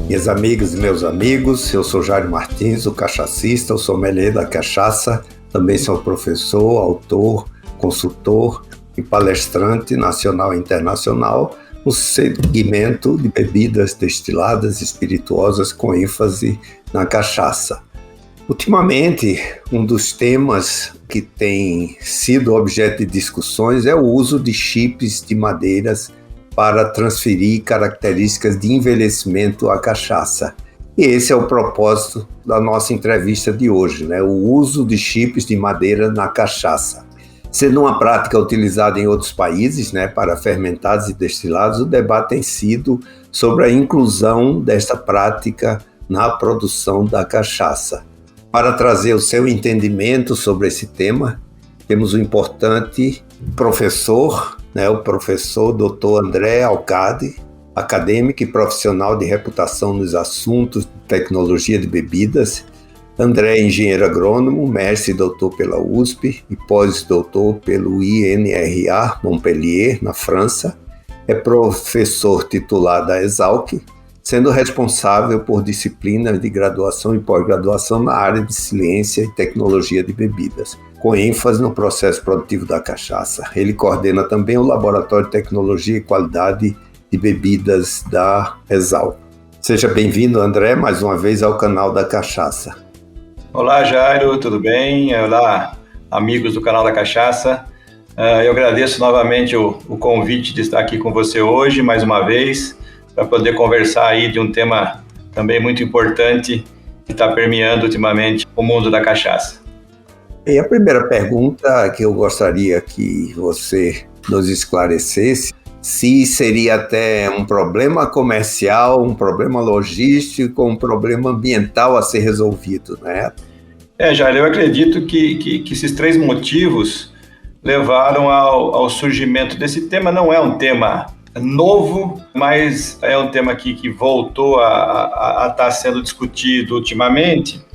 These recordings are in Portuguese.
Minhas amigas e meus amigos, eu sou Jairo Martins, o cachacista, o sommelier da cachaça, também sou professor, autor, consultor e palestrante nacional e internacional no segmento de bebidas destiladas espirituosas com ênfase na cachaça. Ultimamente, um dos temas que tem sido objeto de discussões é o uso de chips de madeiras para transferir características de envelhecimento à cachaça. E esse é o propósito da nossa entrevista de hoje, o uso de chips de madeira na cachaça. Sendo uma prática utilizada em outros países, para fermentados e destilados, o debate tem sido sobre a inclusão desta prática na produção da cachaça. Para trazer o seu entendimento sobre esse tema, temos um importante professor, o professor Dr. André Alcade, acadêmico e profissional de reputação nos assuntos de tecnologia de bebidas. André é engenheiro agrônomo, mestre e doutor pela USP e pós-doutor pelo INRA Montpellier, na França. É professor titular da Exalc, sendo responsável por disciplinas de graduação e pós-graduação na área de ciência e tecnologia de bebidas, com ênfase no processo produtivo da cachaça. Ele coordena também o Laboratório de Tecnologia e Qualidade de Bebidas da Exalc. Seja bem-vindo, André, mais uma vez ao canal da Cachaça. Olá, Jairo, tudo bem? Olá, amigos do canal da Cachaça. Eu agradeço novamente o convite de estar aqui com você hoje, mais uma vez, para poder conversar aí de um tema também muito importante que está permeando ultimamente o mundo da cachaça. E a primeira pergunta que eu gostaria que você nos esclarecesse, se seria até um problema comercial, um problema logístico, um problema ambiental a ser resolvido, Jair, eu acredito que esses três motivos levaram ao surgimento desse tema. Não é um tema novo, mas é um tema que voltou a estar sendo discutido ultimamente.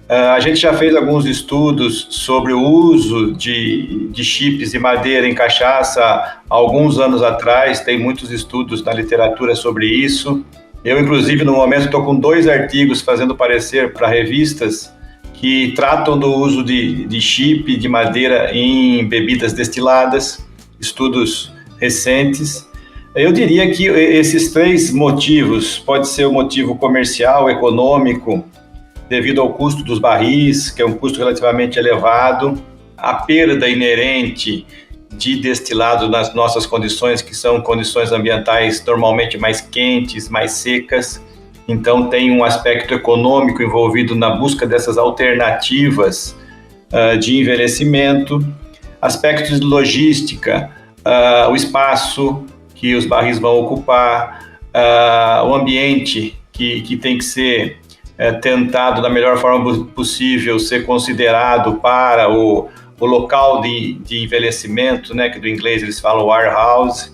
A gente já fez alguns estudos sobre o uso de chips de madeira em cachaça há alguns anos atrás, tem muitos estudos na literatura sobre isso. Eu, inclusive, no momento estou com 2 artigos fazendo parecer para revistas que tratam do uso de chip de madeira em bebidas destiladas, estudos recentes. Eu diria que esses 3 motivos, pode ser o motivo comercial, econômico, devido ao custo dos barris, que é um custo relativamente elevado, a perda inerente de destilado nas nossas condições, que são condições ambientais normalmente mais quentes, mais secas, então tem um aspecto econômico envolvido na busca dessas alternativas de envelhecimento, aspectos de logística, o espaço que os barris vão ocupar, o ambiente que tem que ser tentado da melhor forma possível ser considerado para o local de envelhecimento, que do inglês eles falam warehouse,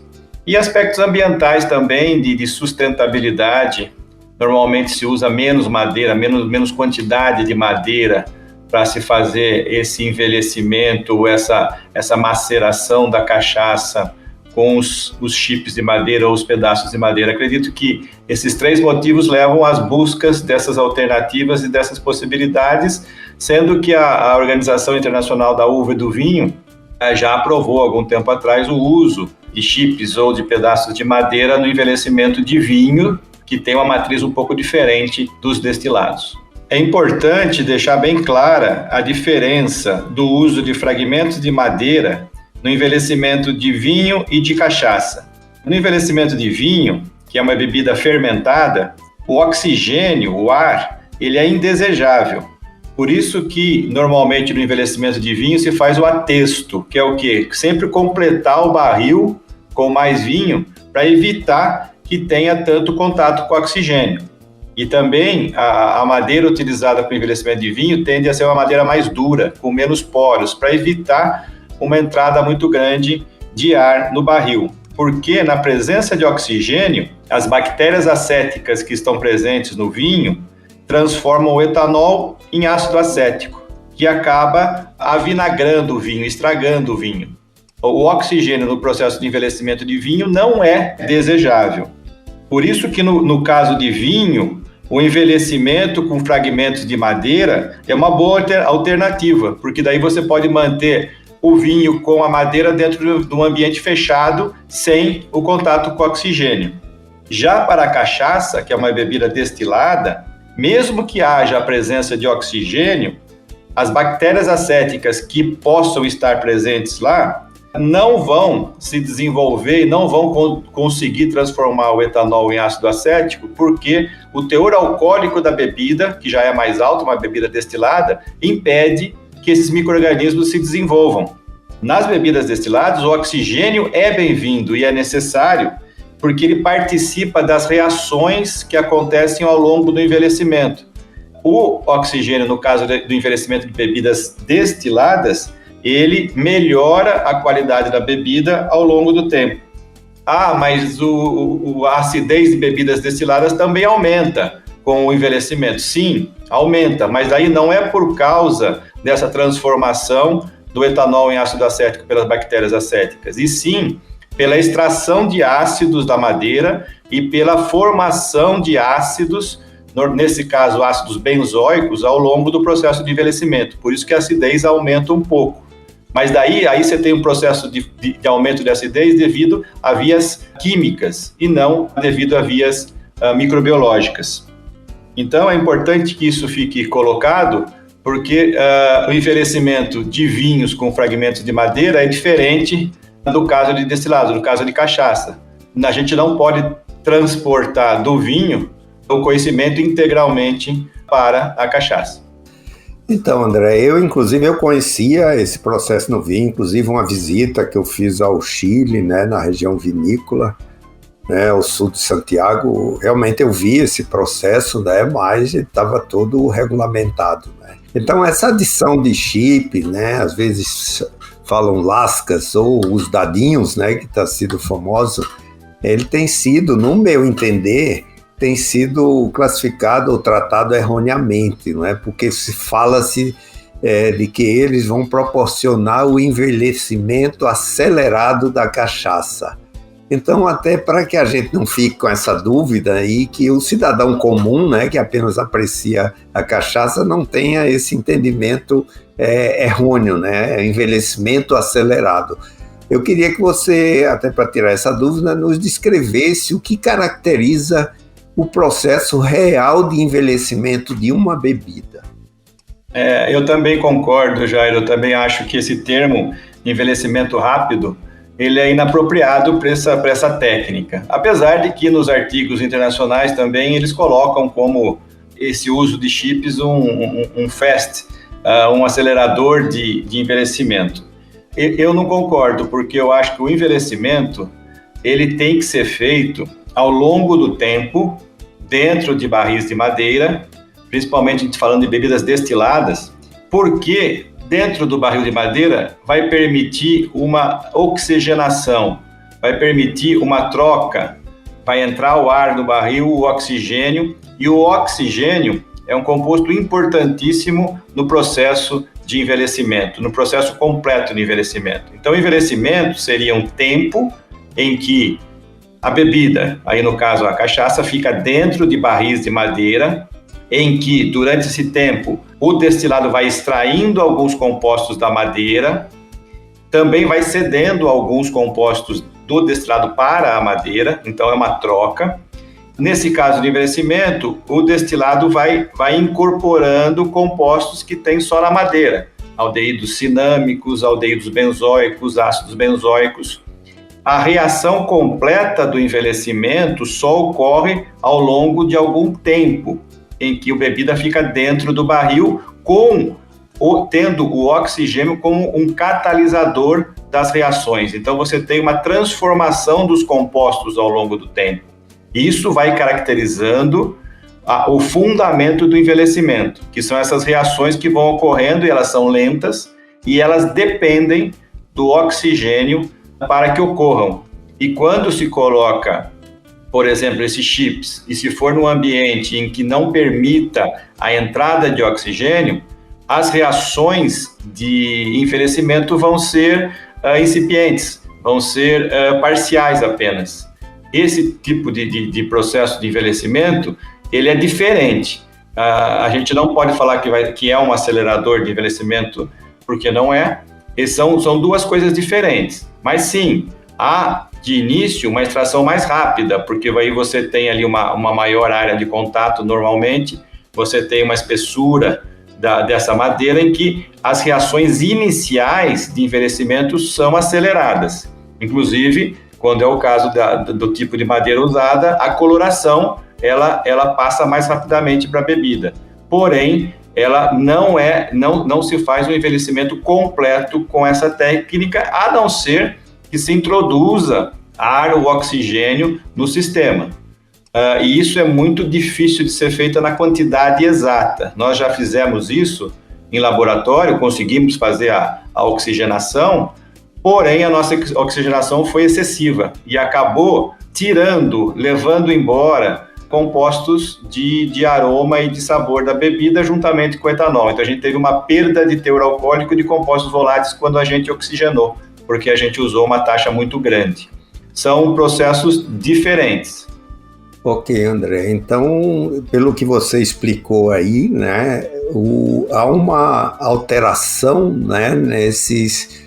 e aspectos ambientais também de sustentabilidade. Normalmente se usa menos madeira, menos quantidade de madeira para se fazer esse envelhecimento, essa maceração da cachaça com os chips de madeira ou os pedaços de madeira. Acredito que esses 3 motivos levam às buscas dessas alternativas e dessas possibilidades, sendo que a Organização Internacional da Uva e do Vinho já aprovou, algum tempo atrás, o uso de chips ou de pedaços de madeira no envelhecimento de vinho, que tem uma matriz um pouco diferente dos destilados. É importante deixar bem clara a diferença do uso de fragmentos de madeira no envelhecimento de vinho e de cachaça. No envelhecimento de vinho, que é uma bebida fermentada, o oxigênio, o ar, ele é indesejável. Por isso que, normalmente, no envelhecimento de vinho se faz o atesto, que é o quê? Sempre completar o barril com mais vinho para evitar que tenha tanto contato com o oxigênio. E também a madeira utilizada para o envelhecimento de vinho tende a ser uma madeira mais dura, com menos poros, para evitar uma entrada muito grande de ar no barril, porque na presença de oxigênio, as bactérias acéticas que estão presentes no vinho transformam o etanol em ácido acético, que acaba avinagrando o vinho, estragando o vinho. O oxigênio no processo de envelhecimento de vinho não é desejável. Por isso que no caso de vinho, o envelhecimento com fragmentos de madeira é uma boa alternativa, porque daí você pode manter o vinho com a madeira dentro de um ambiente fechado, sem o contato com o oxigênio. Já para a cachaça, que é uma bebida destilada, mesmo que haja a presença de oxigênio, as bactérias acéticas que possam estar presentes lá não vão se desenvolver e não vão conseguir transformar o etanol em ácido acético, porque o teor alcoólico da bebida, que já é mais alto, uma bebida destilada, impede que esses micro-organismos se desenvolvam. Nas bebidas destiladas, o oxigênio é bem-vindo e é necessário, porque ele participa das reações que acontecem ao longo do envelhecimento. O oxigênio, no caso do envelhecimento de bebidas destiladas, ele melhora a qualidade da bebida ao longo do tempo. Mas a acidez de bebidas destiladas também aumenta com o envelhecimento. Sim, aumenta, mas aí não é por causa dessa transformação do etanol em ácido acético pelas bactérias acéticas, e sim pela extração de ácidos da madeira e pela formação de ácidos, nesse caso ácidos benzoicos, ao longo do processo de envelhecimento. Por isso que a acidez aumenta um pouco. Mas aí você tem um processo de aumento de acidez devido a vias químicas e não devido a vias microbiológicas. Então é importante que isso fique colocado, porque o envelhecimento de vinhos com fragmentos de madeira é diferente do caso de destilado, do caso de cachaça. A gente não pode transportar do vinho o conhecimento integralmente para a cachaça. Então, André, eu conhecia esse processo no vinho, inclusive uma visita que eu fiz ao Chile, né, na região vinícola, né, ao sul de Santiago. Realmente eu vi esse processo, né, mas estava todo regulamentado, né. Então, essa adição de chip, né, às vezes falam lascas ou os dadinhos, né, que está sido famoso, ele tem sido, no meu entender, tem sido classificado ou tratado erroneamente, não é? Porque fala-se de que eles vão proporcionar o envelhecimento acelerado da cachaça. Então, até para que a gente não fique com essa dúvida e que o cidadão comum, né, que apenas aprecia a cachaça, não tenha esse entendimento errôneo, né? Envelhecimento acelerado. Eu queria que você, até para tirar essa dúvida, nos descrevesse o que caracteriza o processo real de envelhecimento de uma bebida. Eu também concordo, Jair. Eu também acho que esse termo, envelhecimento rápido, ele é inapropriado para essa técnica. Apesar de que nos artigos internacionais também eles colocam como esse uso de chips um fast, um acelerador de envelhecimento. Eu não concordo, porque eu acho que o envelhecimento ele tem que ser feito ao longo do tempo, dentro de barris de madeira, principalmente a gente falando de bebidas destiladas, porque dentro do barril de madeira vai permitir uma oxigenação, vai permitir uma troca, vai entrar o ar no barril, o oxigênio, e o oxigênio é um composto importantíssimo no processo de envelhecimento, no processo completo de envelhecimento. Então, o envelhecimento seria um tempo em que a bebida, aí no caso a cachaça, fica dentro de barris de madeira, em que durante esse tempo o destilado vai extraindo alguns compostos da madeira, também vai cedendo alguns compostos do destilado para a madeira, então é uma troca. Nesse caso de envelhecimento, o destilado vai incorporando compostos que tem só na madeira, aldeídos cinâmicos, aldeídos benzoicos, ácidos benzoicos. A reação completa do envelhecimento só ocorre ao longo de algum tempo, em que a bebida fica dentro do barril, tendo o oxigênio como um catalisador das reações. Então, você tem uma transformação dos compostos ao longo do tempo. Isso vai caracterizando o fundamento do envelhecimento, que são essas reações que vão ocorrendo e elas são lentas e elas dependem do oxigênio para que ocorram. E quando se coloca, por exemplo, esses chips, e se for num ambiente em que não permita a entrada de oxigênio, as reações de envelhecimento vão ser incipientes, vão ser parciais apenas. Esse tipo de processo de envelhecimento, ele é diferente. A gente não pode falar que é um acelerador de envelhecimento, porque não é. São duas coisas diferentes. Mas sim, há de início uma extração mais rápida, porque aí você tem ali uma maior área de contato normalmente, você tem uma espessura dessa madeira em que as reações iniciais de envelhecimento são aceleradas. Inclusive, quando é o caso do tipo de madeira usada, a coloração ela passa mais rapidamente para a bebida. Porém, ela não se faz um envelhecimento completo com essa técnica, a não ser que se introduza ar ou oxigênio no sistema. E isso é muito difícil de ser feito na quantidade exata. Nós já fizemos isso em laboratório, conseguimos fazer a oxigenação, porém a nossa oxigenação foi excessiva e acabou levando embora compostos de aroma e de sabor da bebida juntamente com o etanol. Então a gente teve uma perda de teor alcoólico de compostos voláteis quando a gente oxigenou, porque a gente usou uma taxa muito grande. São processos diferentes. Ok, André. Então, pelo que você explicou aí, né, há uma alteração, né, nesses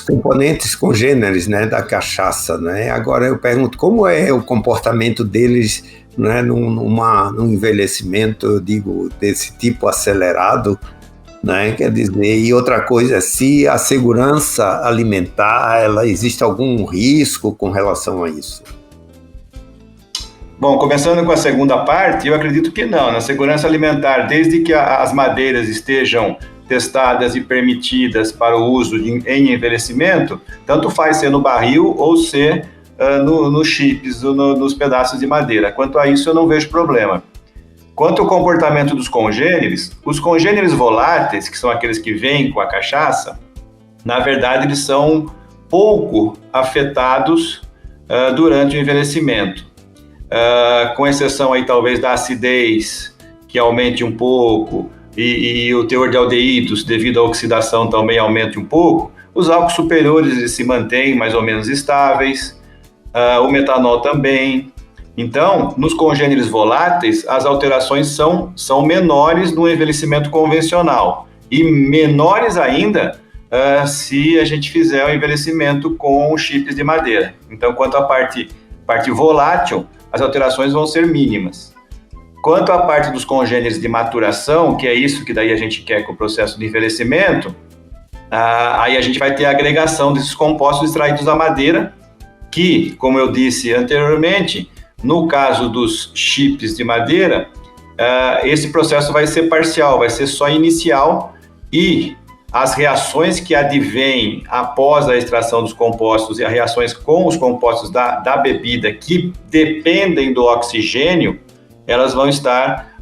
componentes congêneres, né, da cachaça, né? Agora eu pergunto, como é o comportamento deles, né, num envelhecimento, eu digo, desse tipo acelerado, né? Quer dizer, e outra coisa, se a segurança alimentar, existe algum risco com relação a isso? Bom, começando com a segunda parte, eu acredito que não. Na segurança alimentar, desde que as madeiras estejam testadas e permitidas para o uso em envelhecimento, tanto faz ser no barril ou ser nos chips, nos pedaços de madeira. Quanto a isso, eu não vejo problema. Quanto ao comportamento dos congêneres, os congêneres voláteis, que são aqueles que vêm com a cachaça, na verdade, eles são pouco afetados durante o envelhecimento. Com exceção aí talvez da acidez, que aumente um pouco, e o teor de aldeídos devido à oxidação também aumente um pouco, os álcools superiores eles se mantêm mais ou menos estáveis, o metanol também. Então, nos congêneres voláteis, as alterações são menores no envelhecimento convencional e menores ainda se a gente fizer o envelhecimento com chips de madeira. Então, quanto à parte volátil, as alterações vão ser mínimas. Quanto à parte dos congêneres de maturação, que é isso que daí a gente quer com o processo de envelhecimento, aí a gente vai ter a agregação desses compostos extraídos da madeira, que, como eu disse anteriormente, no caso dos chips de madeira, esse processo vai ser parcial, vai ser só inicial, e as reações que advêm após a extração dos compostos e as reações com os compostos da bebida que dependem do oxigênio, elas vão estar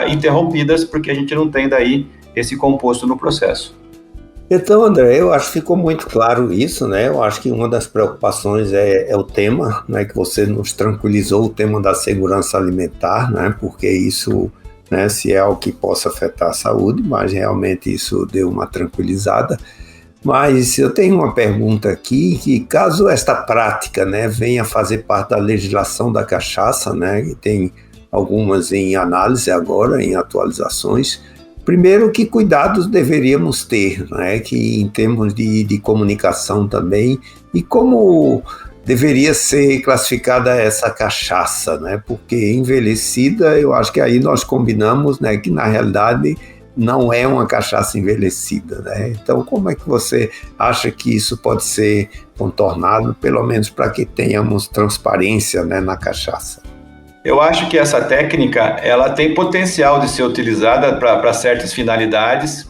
interrompidas porque a gente não tem daí esse composto no processo. Então, André, eu acho que ficou muito claro isso, né? Eu acho que uma das preocupações é o tema, né? Que você nos tranquilizou, o tema da segurança alimentar, né? Porque isso, né, se é algo que possa afetar a saúde, mas realmente isso deu uma tranquilizada. Mas eu tenho uma pergunta aqui, que caso esta prática, né, venha fazer parte da legislação da cachaça, né, que tem algumas em análise agora, em atualizações, primeiro, que cuidados deveríamos ter, né, que em termos de comunicação também, e como deveria ser classificada essa cachaça, né? Porque envelhecida, eu acho que aí nós combinamos, né, que na realidade não é uma cachaça envelhecida, né? Então, como é que você acha que isso pode ser contornado, pelo menos para que tenhamos transparência, né, na cachaça? Eu acho que essa técnica ela tem potencial de ser utilizada para certas finalidades.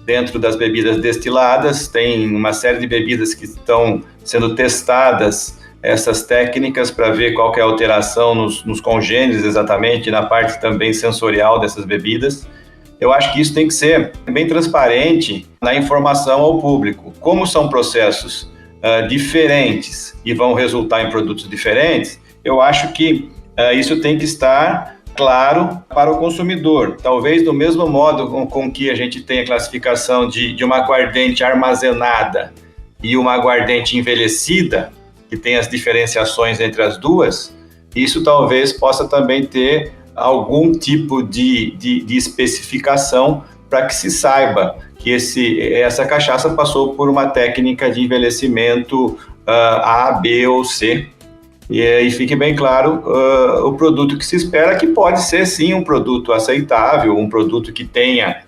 Dentro das bebidas destiladas, tem uma série de bebidas que estão sendo testadas essas técnicas para ver qual que é a alteração nos congêneres exatamente, na parte também sensorial dessas bebidas. Eu acho que isso tem que ser bem transparente na informação ao público. Como são processos diferentes e vão resultar em produtos diferentes, eu acho que isso tem que estar claro para o consumidor. Talvez do mesmo modo com que a gente tem a classificação de uma aguardente armazenada e uma aguardente envelhecida, que tem as diferenciações entre as duas, Isso talvez possa também ter algum tipo de especificação para que se saiba que essa cachaça passou por uma técnica de envelhecimento A, B ou C. E fique bem claro o produto que se espera, que pode ser sim um produto aceitável, um produto que tenha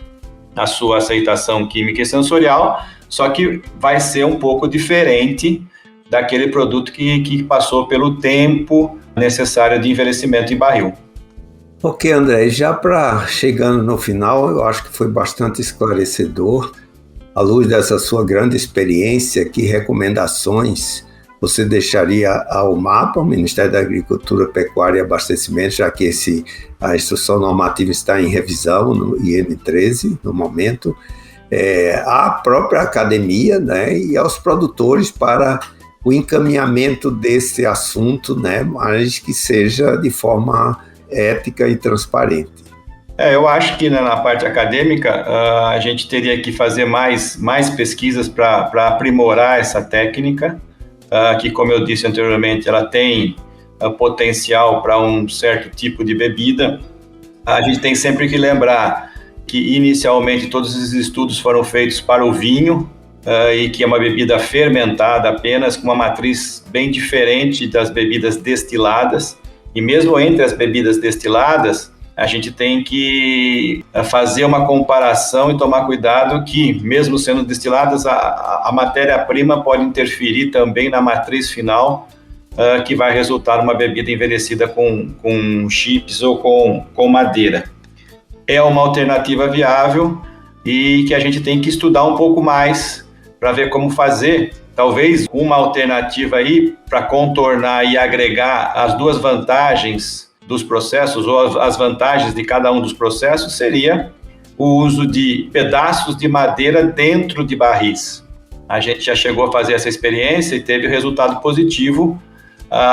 a sua aceitação química e sensorial, só que vai ser um pouco diferente daquele produto que passou pelo tempo necessário de envelhecimento em barril. Ok, André, já para chegando no final, eu acho que foi bastante esclarecedor. À luz dessa sua grande experiência, que recomendações você deixaria ao MAPA, o Ministério da Agricultura, Pecuária e Abastecimento, já que a instrução normativa está em revisão no IN 13 no momento, à própria academia, né, e aos produtores para o encaminhamento desse assunto, né, mas que seja de forma ética e transparente? Eu acho que na parte acadêmica a gente teria que fazer mais pesquisas para aprimorar essa técnica, que, como eu disse anteriormente, ela tem potencial para um certo tipo de bebida. A gente tem sempre que lembrar que inicialmente todos esses estudos foram feitos para o vinho, e que é uma bebida fermentada apenas, com uma matriz bem diferente das bebidas destiladas. E mesmo entre as bebidas destiladas, a gente tem que fazer uma comparação e tomar cuidado que, mesmo sendo destiladas, a matéria-prima pode interferir também na matriz final, que vai resultar numa bebida envelhecida com chips ou com madeira. É uma alternativa viável e que a gente tem que estudar um pouco mais para ver como fazer. Talvez uma alternativa aí para contornar e agregar as duas vantagens dos processos, ou as vantagens de cada um dos processos, seria o uso de pedaços de madeira dentro de barris. A gente já chegou a fazer essa experiência e teve resultado positivo,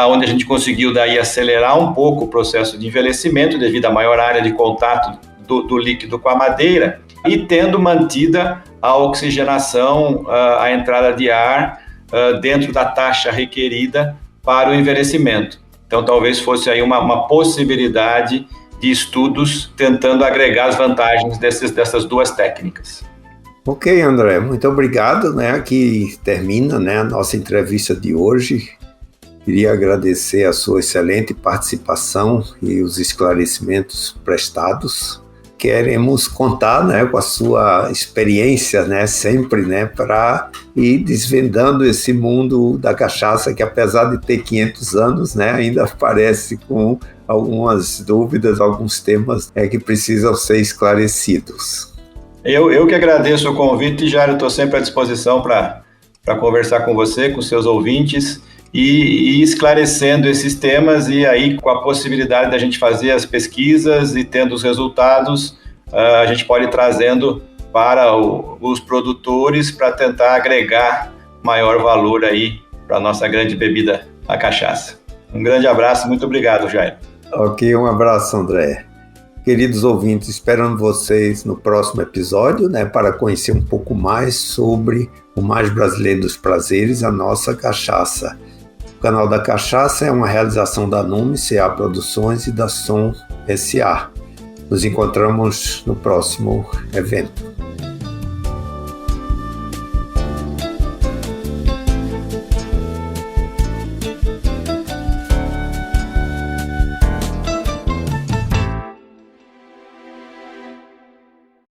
onde a gente conseguiu daí acelerar um pouco o processo de envelhecimento devido à maior área de contato do líquido com a madeira e tendo mantida a oxigenação, a entrada de ar dentro da taxa requerida para o envelhecimento. Então, talvez fosse aí uma possibilidade de estudos tentando agregar as vantagens dessas duas técnicas. Ok, André, muito obrigado, né? Aqui termina, né, a nossa entrevista de hoje. Queria agradecer a sua excelente participação e os esclarecimentos prestados. Queremos contar, né, com a sua experiência, né, sempre, né, para ir desvendando esse mundo da cachaça que, apesar de ter 500 anos, né, ainda aparece com algumas dúvidas, alguns temas que precisam ser esclarecidos. Eu que agradeço o convite, Jairo, estou sempre à disposição para conversar com você, com seus ouvintes, e esclarecendo esses temas, e aí com a possibilidade da gente fazer as pesquisas e tendo os resultados, a gente pode ir trazendo para os produtores para tentar agregar maior valor aí para a nossa grande bebida, a cachaça. Um grande abraço, muito obrigado, Jair. Ok, um abraço, André. Queridos ouvintes, esperando vocês no próximo episódio, né, para conhecer um pouco mais sobre o mais brasileiro dos prazeres, a nossa cachaça. O Canal da Cachaça é uma realização da Nume CA Produções e da Som SA. Nos encontramos no próximo evento.